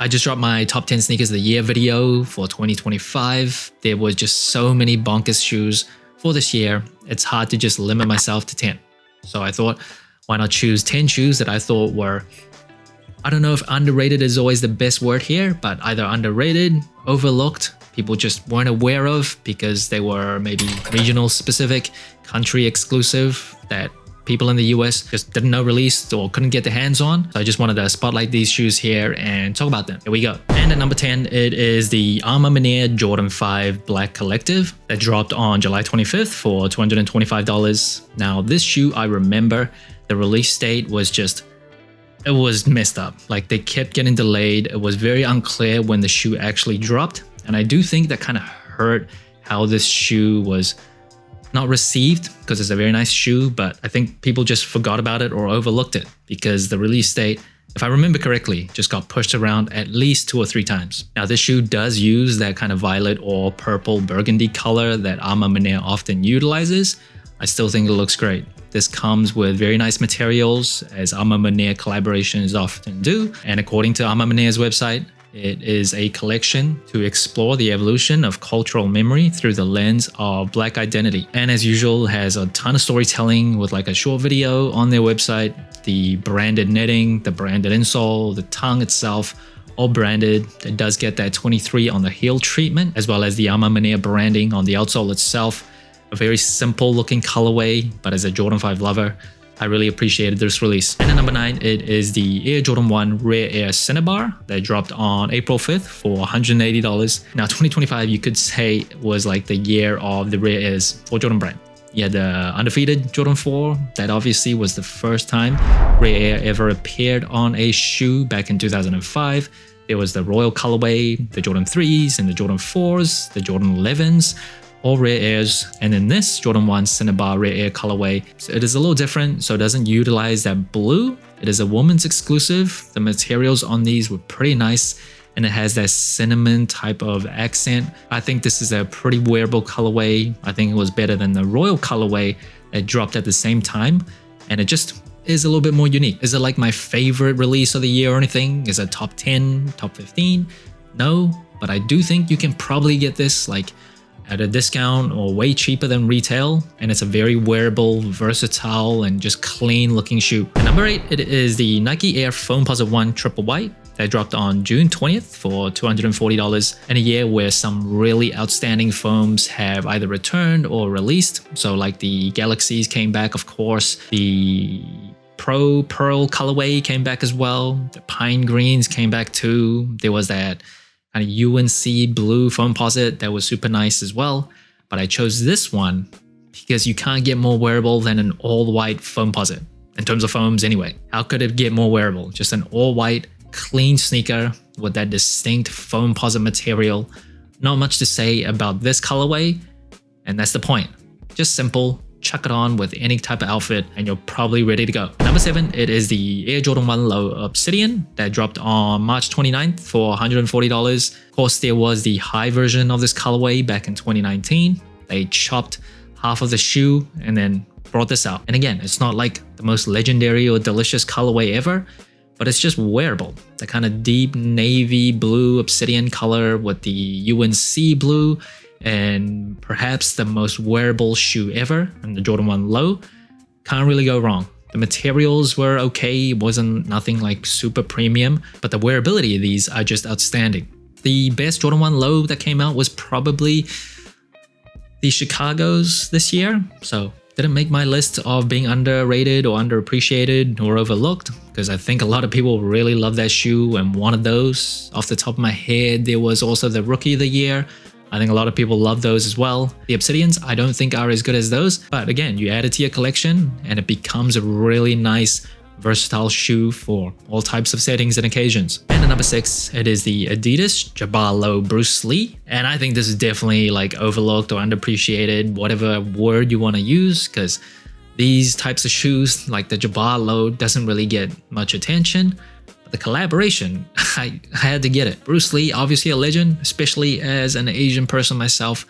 I just dropped my top 10 sneakers of the year video for 2025. There was just so many bonkers shoes for this year. It's hard to just limit myself to 10. So I thought, why not choose 10 shoes that I thought were, I don't know if underrated is always the best word here, but either underrated, overlooked, people just weren't aware of because they were maybe regional specific, country exclusive, that people in the US just didn't know released or couldn't get their hands on. So I just wanted to spotlight these shoes here and talk about them. Here we go. And at number 10, it is the A Ma Maniére Jordan 5 Black Collective that dropped on July 25th for $225. Now this shoe, I remember the release date was just, it was messed up. Like they kept getting delayed. It was very unclear when the shoe actually dropped. And I do think that kind of hurt how this shoe was not received, because it's a very nice shoe, but I think people just forgot about it or overlooked it because the release date, if I remember correctly, just got pushed around at least 2 or 3 times. Now this shoe does use that kind of violet or purple burgundy color that A Ma Maniére often utilizes. I still think it looks great. This comes with very nice materials, as A Ma Maniére collaborations often do, and according to A Ma Maniére's website, it is a collection to explore the evolution of cultural memory through the lens of Black identity. And as usual, has a ton of storytelling with like a short video on their website, the branded netting, the branded insole, the tongue itself, all branded. It does get that 23 on the heel treatment, as well as the A Ma Maniére branding on the outsole itself. A very simple looking colorway, but as a Jordan 5 lover, I really appreciated this release. And at number 9, it is the Air Jordan 1 Rare Air Cinnabar that dropped on April 5th for $180. Now 2025, you could say, was like the year of the Rare Airs for Jordan Brand. You had the undefeated Jordan 4, that obviously was the first time Rare Air ever appeared on a shoe back in 2005. There was the Royal colorway, the Jordan 3s and the Jordan 4s, the Jordan 11s, all Rare Airs, and then this Jordan 1 Cinnabar Rare Air colorway. So it is a little different, so it doesn't utilize that blue. It is a woman's exclusive. The materials on these were pretty nice, and it has that cinnamon type of accent. I think this is a pretty wearable colorway. I think it was better than the Royal colorway that dropped at the same time, and it just is a little bit more unique. Is it like my favorite release of the year or anything? Is it top 10, top 15? No, but I do think you can probably get this like at a discount or way cheaper than retail, and it's a very wearable, versatile, and just clean looking shoe. At number 8, it is the Nike Air Foamposite 1 Triple White that dropped on June 20th for $240 in a year where some really outstanding foams have either returned or released. So like the Galaxies came back, of course, the Pro Pearl colorway came back as well, the Pine Greens came back too, there was that kind of UNC blue Foamposite that was super nice as well, but I chose this one because you can't get more wearable than an all-white Foamposite, in terms of foams anyway. How could it get more wearable? Just an all-white, clean sneaker with that distinct Foamposite material. Not much to say about this colorway, and that's the point. Just simple, chuck it on with any type of outfit and you're probably ready to go. Number 7, it is the Air Jordan 1 Low Obsidian that dropped on March 29th for $140. Of course, there was the high version of this colorway back in 2019. They chopped half of the shoe and then brought this out. And again, it's not like the most legendary or delicious colorway ever, but it's just wearable. The kind of deep navy blue obsidian color with the UNC blue, and perhaps the most wearable shoe ever, and the Jordan 1 Low. Can't really go wrong. The materials were okay, it wasn't nothing like super premium, but the wearability of these are just outstanding. The best Jordan 1 Low that came out was probably the Chicago's this year, so didn't make my list of being underrated or underappreciated or overlooked, because I think a lot of people really love that shoe and wanted those. Off the top of my head, there was also the Rookie of the Year. I think a lot of people love those as well. The Obsidians, I don't think are as good as those, but again, you add it to your collection and it becomes a really nice, versatile shoe for all types of settings and occasions. And at number 6, it is the Adidas Jabbar Low Bruce Lee. And I think this is definitely like overlooked or underappreciated, whatever word you want to use, because these types of shoes, like the Jabbar Low, doesn't really get much attention. The collaboration, I had to get it. Bruce Lee, obviously a legend, especially as an Asian person myself,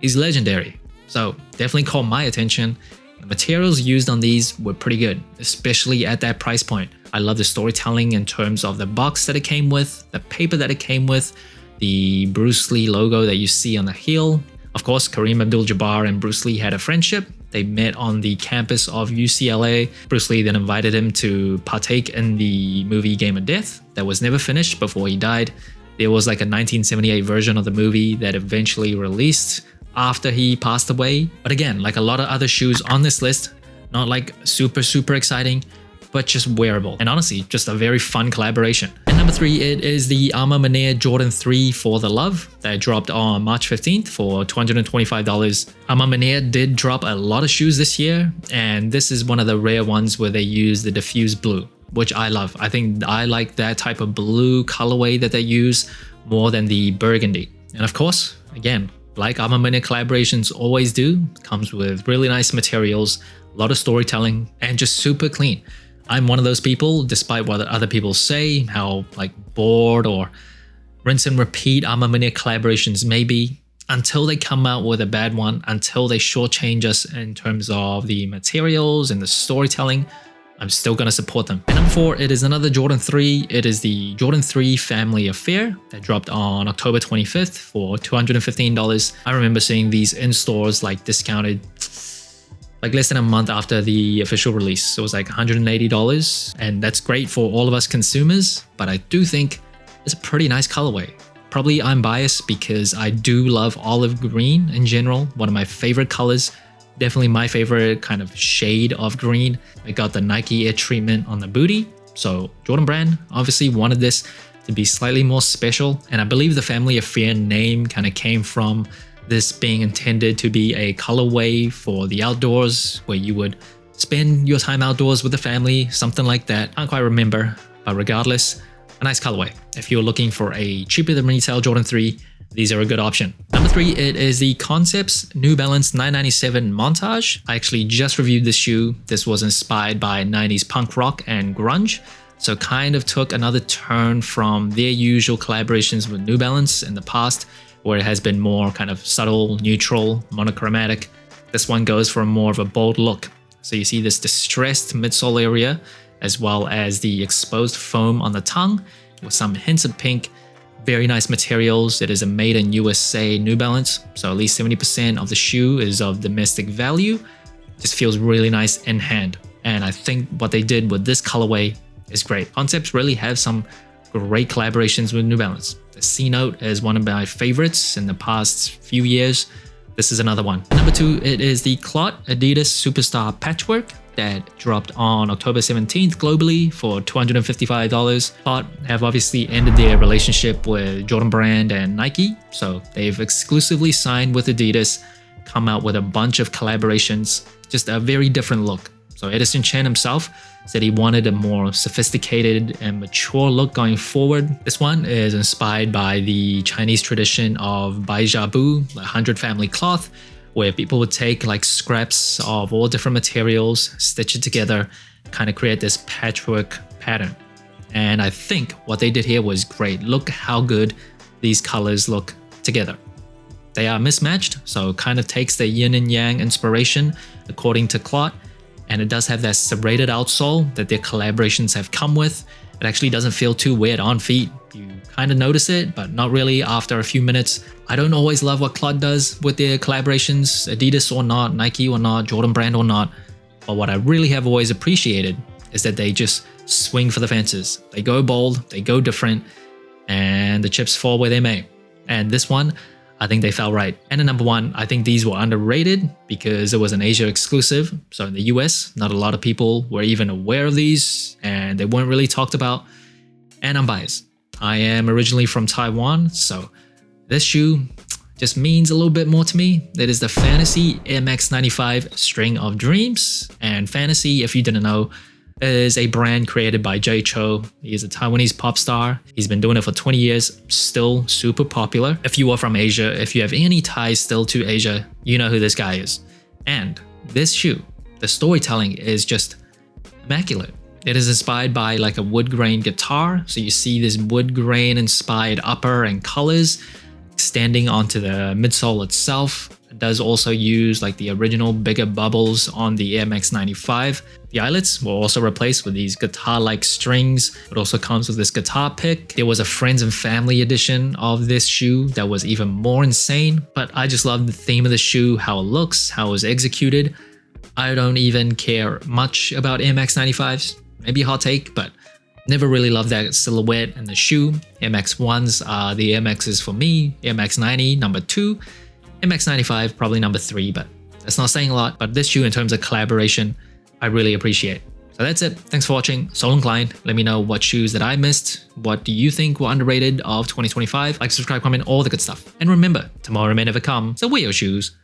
he's legendary. So definitely caught my attention. The materials used on these were pretty good, especially at that price point. I love the storytelling in terms of the box that it came with, the paper that it came with, the Bruce Lee logo that you see on the heel. Of course, Kareem Abdul-Jabbar and Bruce Lee had a friendship. They met on the campus of UCLA. Bruce Lee then invited him to partake in the movie Game of Death that was never finished before he died. There was like a 1978 version of the movie that eventually released after he passed away. But again, like a lot of other shoes on this list, not like super exciting, but just wearable. And honestly, just a very fun collaboration. And number 3, it is the Armand Manea Jordan 3 For The Love that dropped on March 15th for $225. Armand Manea did drop a lot of shoes this year, and this is one of the rare ones where they use the diffuse blue, which I love. I think I like that type of blue colorway that they use more than the burgundy. And of course, again, like Armand Manea collaborations always do, comes with really nice materials, a lot of storytelling, and just super clean. I'm one of those people, despite what other people say, how like bored or rinse and repeat Armand Manea collaborations may be, until they come out with a bad one, until they shortchange us in terms of the materials and the storytelling, I'm still going to support them. And number 4, it is another Jordan 3. It is the Jordan 3 Family Affair that dropped on October 25th for $215. I remember seeing these in stores like discounted like less than a month after the official release. It was like $180, and that's great for all of us consumers, but I do think it's a pretty nice colorway. Probably I'm biased because I do love olive green in general, one of my favorite colors. Definitely my favorite kind of shade of green. I got the Nike Air treatment on the booty, so Jordan Brand obviously wanted this to be slightly more special, and I believe the Family Affair name kind of came from this being intended to be a colorway for the outdoors, where you would spend your time outdoors with the family, something like that. I can't quite remember, but regardless, a nice colorway. If you're looking for a cheaper than retail Jordan 3, these are a good option. Number 3, it is the Concepts New Balance 997 Montage. I actually just reviewed this shoe. This was inspired by 90s punk rock and grunge, so kind of took another turn from their usual collaborations with New Balance in the past, where it has been more kind of subtle, neutral, monochromatic. This one goes for more of a bold look. So you see this distressed midsole area, as well as the exposed foam on the tongue, with some hints of pink. Very nice materials. It is a made in USA New Balance, so at least 70% of the shoe is of domestic value. Just feels really nice in hand. And I think what they did with this colorway is great. Concepts really have some great collaborations with New Balance. The C-Note is one of my favorites in the past few years. This is another one. Number 2, it is the Clot Adidas Superstar Patchwork that dropped on October 17th globally for $255. Clot have obviously ended their relationship with Jordan Brand and Nike, so they've exclusively signed with Adidas, come out with a bunch of collaborations, just a very different look. So Edison Chen himself said he wanted a more sophisticated and mature look going forward. This one is inspired by the Chinese tradition of Baijiabu, the 100 family cloth, where people would take like scraps of all different materials, stitch it together, kind of create this patchwork pattern. And I think what they did here was great. Look how good these colors look together. They are mismatched, so it kind of takes the yin and yang inspiration according to Clot. And it does have that serrated outsole that their collaborations have come with. It actually doesn't feel too weird on feet. You kind of notice it, but not really after a few minutes. I don't always love what Clot does with their collaborations, Adidas or not, Nike or not, Jordan Brand or not. But what I really have always appreciated is that they just swing for the fences. They go bold, they go different, and the chips fall where they may. And this one, I think they fell right. And at number 1, I think these were underrated because it was an Asia exclusive. So in the US, not a lot of people were even aware of these, and they weren't really talked about. And I'm biased. I am originally from Taiwan, so this shoe just means a little bit more to me. It is the Fantasy Air Max 95 String of Dreams. And Fantasy, if you didn't know, is a brand created by Jay Chou. He is a Taiwanese pop star. He's been doing it for 20 years, still super popular. If you are from Asia, if you have any ties still to Asia, you know who this guy is. And this shoe, the storytelling is just immaculate. It is inspired by like a wood grain guitar. So you see this wood grain inspired upper and colors extending onto the midsole itself. It does also use like the original bigger bubbles on the Air Max 95. The eyelets were also replaced with these guitar-like strings. It also comes with this guitar pick. There was a friends and family edition of this shoe that was even more insane, but I just love the theme of the shoe, how it looks, how it was executed. I don't even care much about Air Max 95s. Maybe a hot take, but never really loved that silhouette and the shoe. Air Max 1s are the Air Maxes for me. Air Max 90, number 2. Air Max 95, probably number 3, but that's not saying a lot. But this shoe, in terms of collaboration, I really appreciate. So that's it. Thanks for watching. Sole Inclined. Let me know what shoes that I missed. What do you think were underrated of 2025? Like, subscribe, comment, all the good stuff. And remember, tomorrow may never come, so wear your shoes